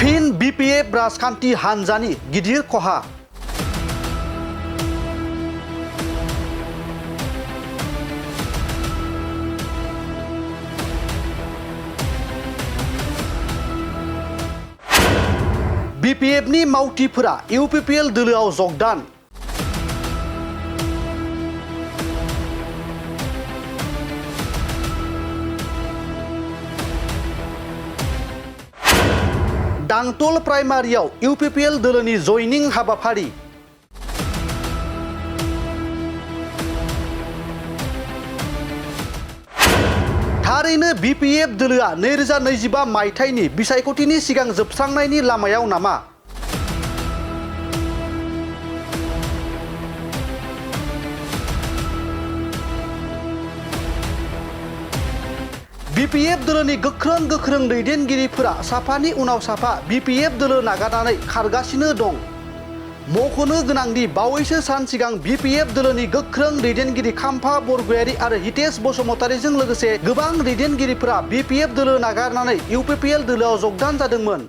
फिन BPF राजखान्थि हानजानि गिदिर खहा। BPF नि मावथिफोरा UPPL दोलोआव जगदान। दांतल प्राइमारियाव UPPL दोलोनि जयनिं हाबाफारि। थारैनो BPF दोलोआ 2025 मायथाइनि बिसायख'थिनि सिगां जोबस्रांनायनि लामायाव नामा? BPF दोलोनि गोख्रों दैदेनगिरिफोरा साफानि उनाव साफा BPF दोलो नागारनानै खारगासिनो दं। मख'नो गोनांदि बावैसो सान सिगां BPF दोलोनि गोख्रों दैदेनगिरि खाम्फा बरगयारी आरो हितेश बसुमतारीजों लोगोसे गोबां दैदेनगिरिफोरा BPF दोलो नागारनानै UPPL दोलोआव जगदान जादोंमोन।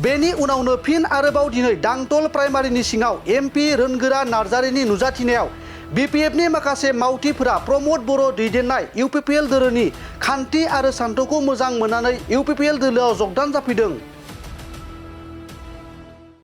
बेनि उनावनो फिन आरोबाव दिनै दांतल प्राइमारिनि सिङाव MP रोनगोरा नार्जारिनि नुजाथिनायाव BPF नि माखासे मावथिफोरा प्रमद बर' दैदेननाय UPPL दोलोनि खान्थि आरो सान्थौखौ मोजां मोननानै UPPL दोलोआव जगदान जाफैदों।